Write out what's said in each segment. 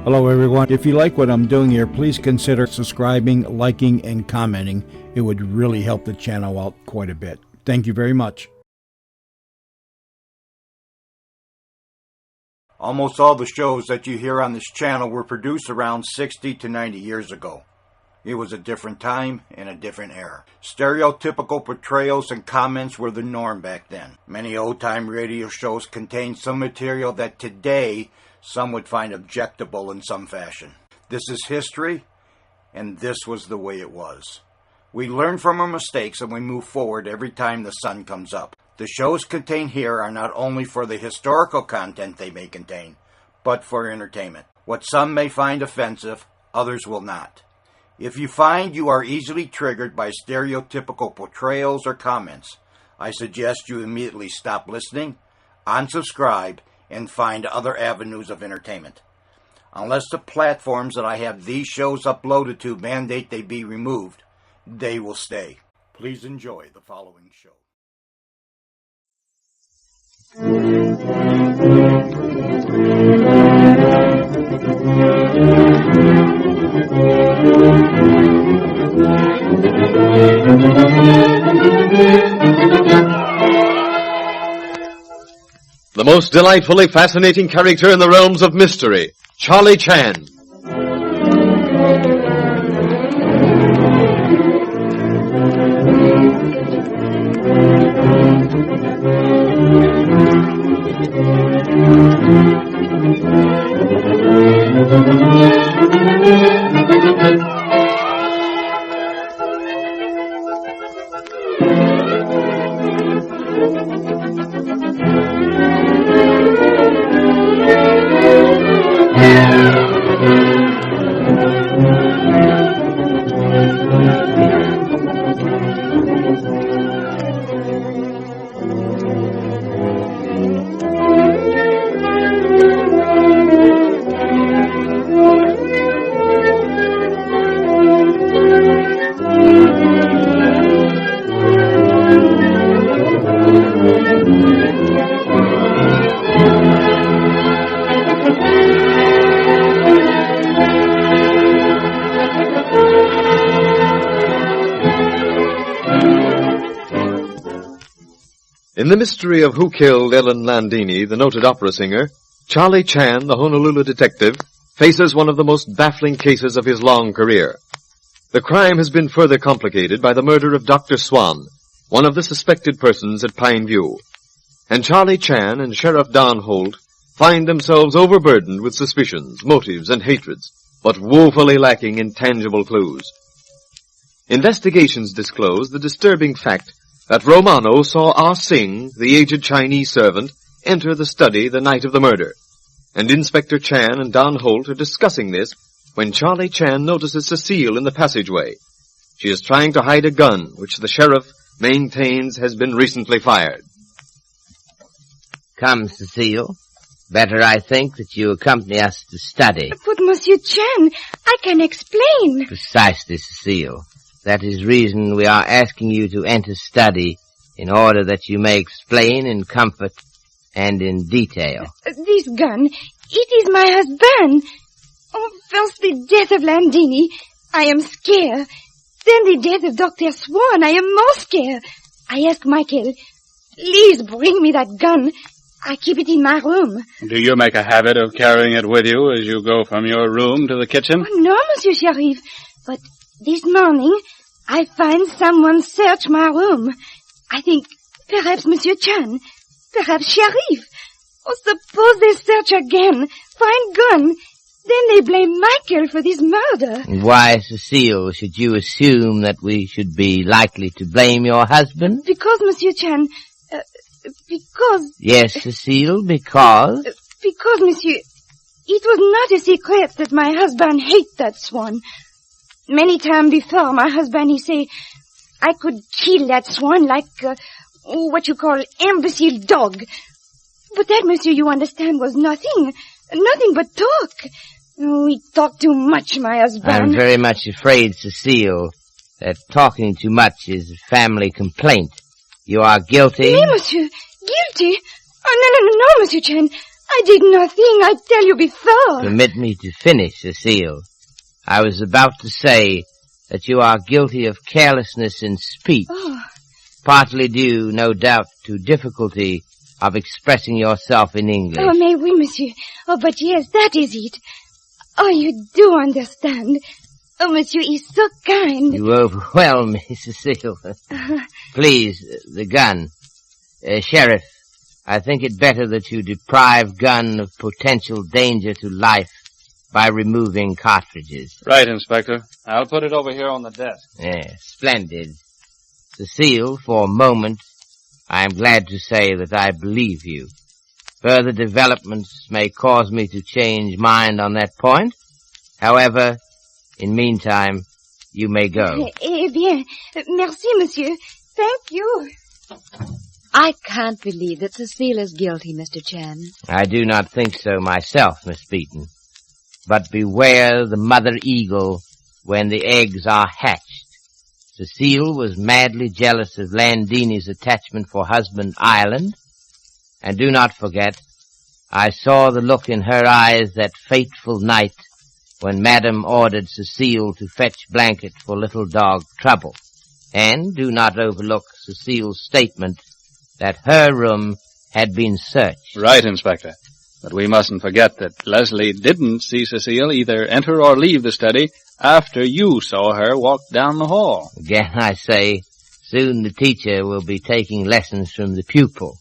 Hello everyone. If you like what I'm doing here, please consider subscribing, liking, and commenting. It would really help the channel out quite a bit. Thank you very much. Almost all the shows that you hear on this channel were produced around 60 to 90 years ago. It was a different time and a different era. Stereotypical portrayals and comments were the norm back then. Many old-time radio shows contained some material that today some would find objectable in some fashion. This is history, and this was the way it was. We learn from our mistakes and we move forward every time the sun comes up. The shows contained here are not only for the historical content they may contain, but for entertainment. What some may find offensive, others will not. If you find you are easily triggered by stereotypical portrayals or comments, I suggest you immediately stop listening, unsubscribe, and find other avenues of entertainment. Unless the platforms that I have these shows uploaded to mandate they be removed, they will stay. Please enjoy the following show. The most delightfully fascinating character in the realms of mystery, Charlie Chan. In the mystery of who killed Ellen Landini, the noted opera singer, Charlie Chan, the Honolulu detective, faces one of the most baffling cases of his long career. The crime has been further complicated by the murder of Dr. Swan, one of the suspected persons at Pine View. And Charlie Chan and Sheriff Don Holt find themselves overburdened with suspicions, motives, and hatreds, but woefully lacking in tangible clues. Investigations disclose the disturbing fact that Romano saw Ah Sing, the aged Chinese servant, enter the study the night of the murder. And Inspector Chan and Don Holt are discussing this when Charlie Chan notices Cecile in the passageway. She is trying to hide a gun, which the sheriff maintains has been recently fired. Come, Cecile. Better, I think, that you accompany us to study. But, Monsieur Chan, I can explain. Precisely, Cecile. That is reason we are asking you to enter study in order that you may explain in comfort and in detail. This gun, it is my husband. Oh, first the death of Landini, I am scared. Then the death of Dr. Swan, I am more scared. I ask Michael, please bring me that gun. I keep it in my room. Do you make a habit of carrying it with you as you go from your room to the kitchen? Oh, no, Monsieur Sheriff. But this morning, I find someone search my room. I think perhaps Monsieur Chan, perhaps Sheriff. Oh, suppose they search again, find gun. Then they blame Michael for this murder. Why, Cecile, should you assume that we should be likely to blame your husband? Because, Monsieur Chan, because... Yes, Cecile, because? Because, Monsieur, it was not a secret that my husband hates that Swan. Many times before, my husband, he say, I could kill that Swan like, what you call imbecile dog. But that, Monsieur, you understand, was nothing but talk. Oh, he talked too much, my husband. I'm very much afraid, Cecile, that talking too much is a family complaint. You are guilty? Me, Monsieur? Guilty? Oh, no, Monsieur Chan. I did nothing, I tell you before. Permit me to finish, Cecile. I was about to say that you are guilty of carelessness in speech, partly due, no doubt, to difficulty of expressing yourself in English. Oh, mais oui, monsieur. Oh, but yes, that is it. Oh, you do understand. Oh, monsieur is so kind. You overwhelm me, Cecile. Please, the gun. Sheriff, I think it better that you deprive gun of potential danger to life by removing cartridges. Right, Inspector. I'll put it over here on the desk. Yes, splendid. Cecile, for a moment, I am glad to say that I believe you. Further developments may cause me to change mind on that point. However, in meantime, you may go. Eh bien, merci, monsieur. Thank you. I can't believe that Cecile is guilty, Mr. Chan. I do not think so myself, Miss Beaton. But beware the mother eagle when the eggs are hatched. Cecile was madly jealous of Landini's attachment for husband Ireland. And do not forget, I saw the look in her eyes that fateful night when Madame ordered Cecile to fetch blanket for little dog Trouble. And do not overlook Cecile's statement that her room had been searched. Right, Inspector. But we mustn't forget that Leslie didn't see Cecile either enter or leave the study after you saw her walk down the hall. Again, I say, soon the teacher will be taking lessons from the pupil.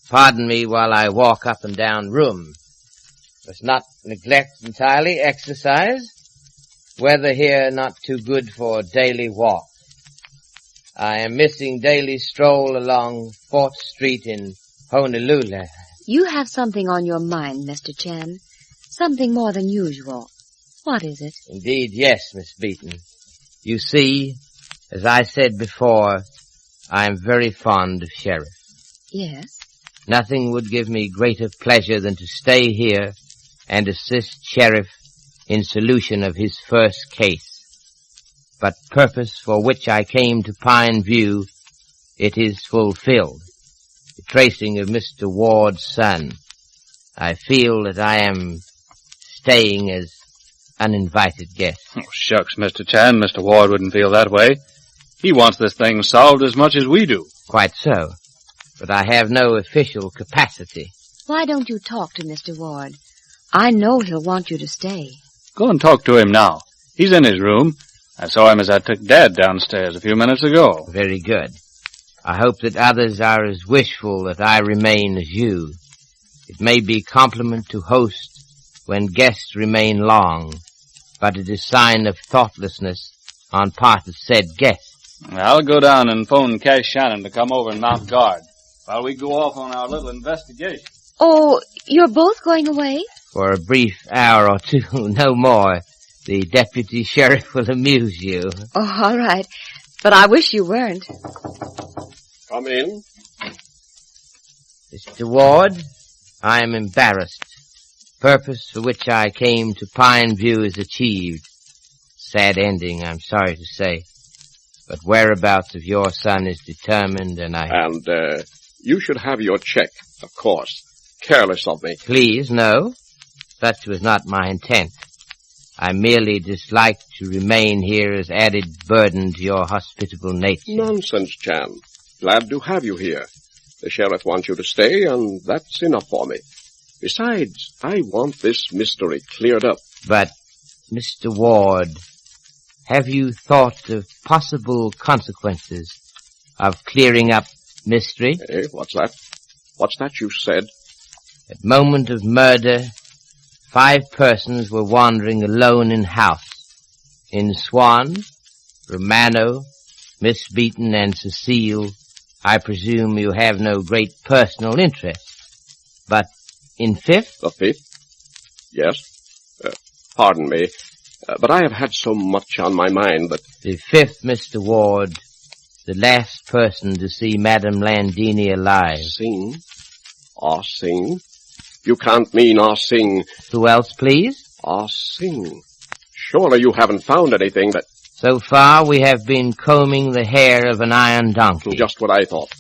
Pardon me while I walk up and down room. Must not neglect entirely exercise. Weather here not too good for a daily walk. I am missing daily stroll along 4th Street in Honolulu. You have something on your mind, Mr. Chan. Something more than usual. What is it? Indeed, yes, Miss Beaton. You see, as I said before, I am very fond of Sheriff. Yes? Nothing would give me greater pleasure than to stay here and assist Sheriff in solution of his first case. But purpose for which I came to Pine View, it is fulfilled. The tracing of Mr. Ward's son. I feel that I am staying as uninvited guest. Oh, shucks, Mr. Chan. Mr. Ward wouldn't feel that way. He wants this thing solved as much as we do. Quite so. But I have no official capacity. Why don't you talk to Mr. Ward? I know he'll want you to stay. Go and talk to him now. He's in his room. I saw him as I took Dad downstairs a few minutes ago. Very good. I hope that others are as wishful that I remain as you. It may be compliment to host when guests remain long, but it is sign of thoughtlessness on part of said guests. I'll go down and phone Cash Shannon to come over and mount guard while we go off on our little investigation. Oh, you're both going away? For a brief hour or two, no more. The deputy sheriff will amuse you. Oh, all right. But I wish you weren't. Come in. Mr. Ward, I am embarrassed. Purpose for which I came to Pine View is achieved. Sad ending, I'm sorry to say. But whereabouts of your son is determined, and you should have your check, of course. Careless of me. Please, no. Such was not my intent. I merely dislike to remain here as added burden to your hospitable nature. Nonsense, Chan. Glad to have you here. The sheriff wants you to stay, and that's enough for me. Besides, I want this mystery cleared up. But, Mr. Ward, have you thought of possible consequences of clearing up mystery? Hey, what's that? What's that you said? At moment of murder, 5 persons were wandering alone in house. In Swan, Romano, Miss Beaton, and Cecile, I presume you have no great personal interest. But in 5th? The 5th? Yes. Pardon me, but I have had so much on my mind that... The 5th, Mr. Ward, the last person to see Madame Landini alive. Sing? Ah Sing? You can't mean Ah Sing. Who else, please? Ah Sing. Surely you haven't found anything that... So far, we have been combing the hair of an iron donkey. Just what I thought.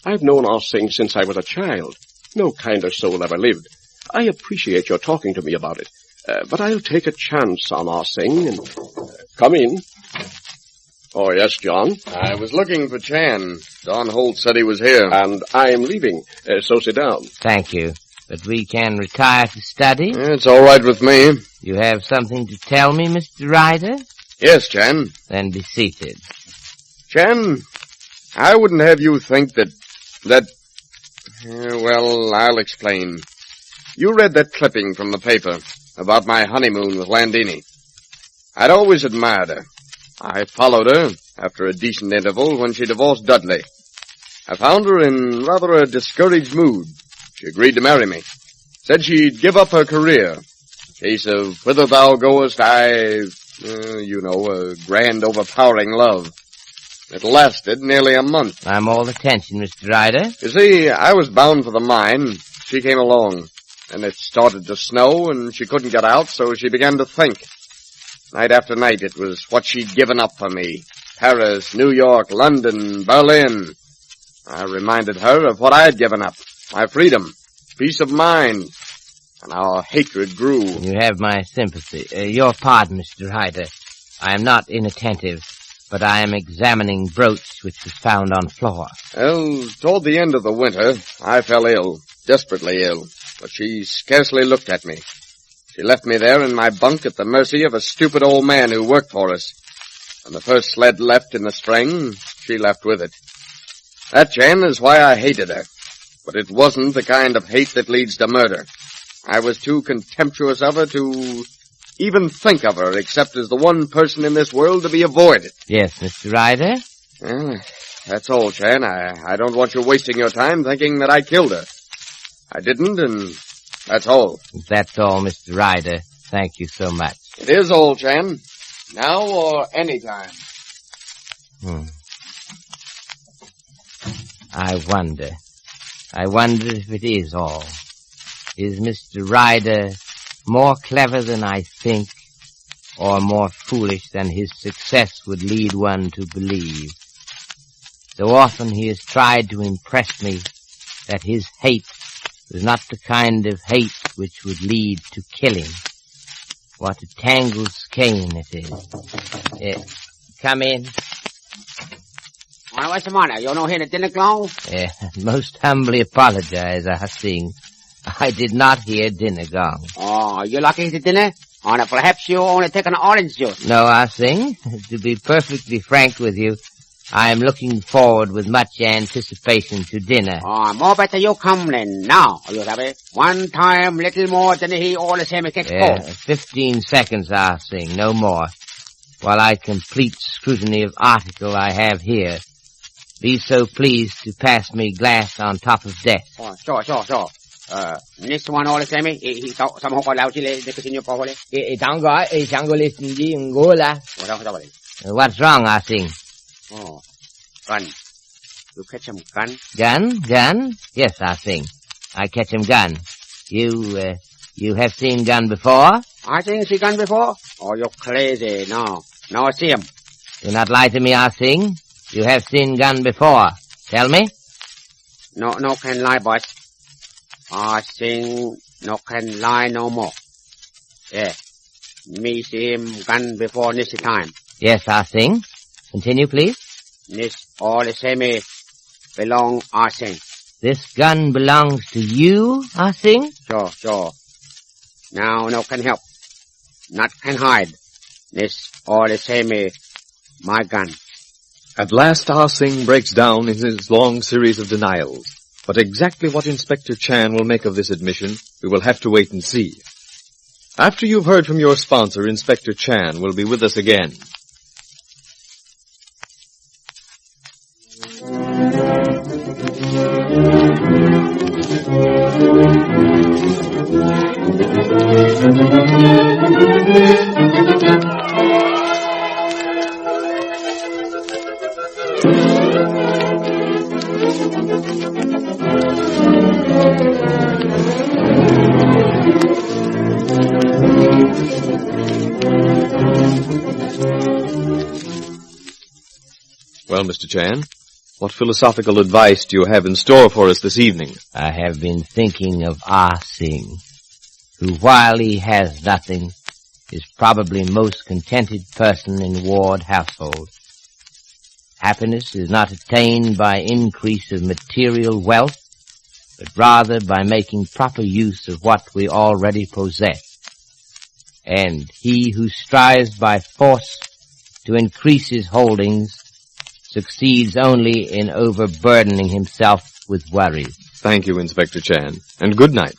I've known Ah Sing since I was a child. No kinder soul ever lived. I appreciate your talking to me about it. But I'll take a chance on Ah Sing and come in. Oh, yes, John? I was looking for Chan. Don Holt said he was here. And I'm leaving, so sit down. Thank you. But we can retire to study. It's all right with me. You have something to tell me, Mr. Ryder? Yes, Chan. Then be seated. Chan, I wouldn't have you think that... well, I'll explain. You read that clipping from the paper about my honeymoon with Landini. I'd always admired her. I followed her after a decent interval when she divorced Dudley. I found her in rather a discouraged mood. She agreed to marry me. Said she'd give up her career. Case of whither thou goest, a grand overpowering love. It lasted nearly a month. I'm all attention, Mr. Ryder. You see, I was bound for the mine. She came along. And it started to snow, and she couldn't get out, so she began to think. Night after night, it was what she'd given up for me. Paris, New York, London, Berlin. I reminded her of what I had given up. My freedom, peace of mind. And our hatred grew. You have my sympathy. Your pardon, Mr. Ryder. I am not inattentive, but I am examining brooch which was found on floor. Well, toward the end of the winter, I fell ill, desperately ill. But she scarcely looked at me. She left me there in my bunk at the mercy of a stupid old man who worked for us. When the first sled left in the spring, she left with it. That, Chan, is why I hated her. But it wasn't the kind of hate that leads to murder. I was too contemptuous of her to even think of her except as the one person in this world to be avoided. Yes, Mr. Ryder? Well, that's all, Chan. I don't want you wasting your time thinking that I killed her. I didn't, and that's all. That's all, Mr. Ryder. Thank you so much. It is all, Chan. Now or any time. I wonder if it is all. Is Mr. Ryder more clever than I think, or more foolish than his success would lead one to believe? So often he has tried to impress me that his hate was not the kind of hate which would lead to killing. What a tangled skein it is. Come in. Well, what's the matter? You're not here at dinner, Clown? Most humbly apologize, Ah Sing. I did not hear dinner gong. Oh, you're lucky to dinner? Or perhaps you only take an orange juice. No, Ah Sing. To be perfectly frank with you, I am looking forward with much anticipation to dinner. Oh, more better you come then now, you sabe. One time, little more than he all the same gets cold. 15 seconds, Ah Sing, no more. While I complete scrutiny of article I have here. Be so pleased to pass me glass on top of desk. Oh, sure. This one all the same, he thought some hoko lao chile, the casino pohole. What's wrong, Ah Sing? Oh, gun. You catch him gun? Gun? Yes, Ah Sing. I catch him gun. You have seen gun before? I think see gun before? Oh, you're crazy. No, I see him. Do not lie to me, Ah Sing. You have seen gun before. Tell me. No can lie, boss. I think no can lie no more. Yeah. Me see him gun before this time. Yes, Ah Sing. Continue, please. This all the same belong Ah Sing. This gun belongs to you, Ah Sing? Sure. Now no can help. Not can hide. This all the same my gun. At last Ah Sing breaks down in his long series of denials. But exactly what Inspector Chan will make of this admission, we will have to wait and see. After you've heard from your sponsor, Inspector Chan will be with us again. Well, Mr. Chan, what philosophical advice do you have in store for us this evening? I have been thinking of Ah Sing. who, while he has nothing, is probably most contented person in Ward household. Happiness is not attained by increase of material wealth, but rather by making proper use of what we already possess. And he who strives by force to increase his holdings succeeds only in overburdening himself with worries. Thank you, Inspector Chan, and good night.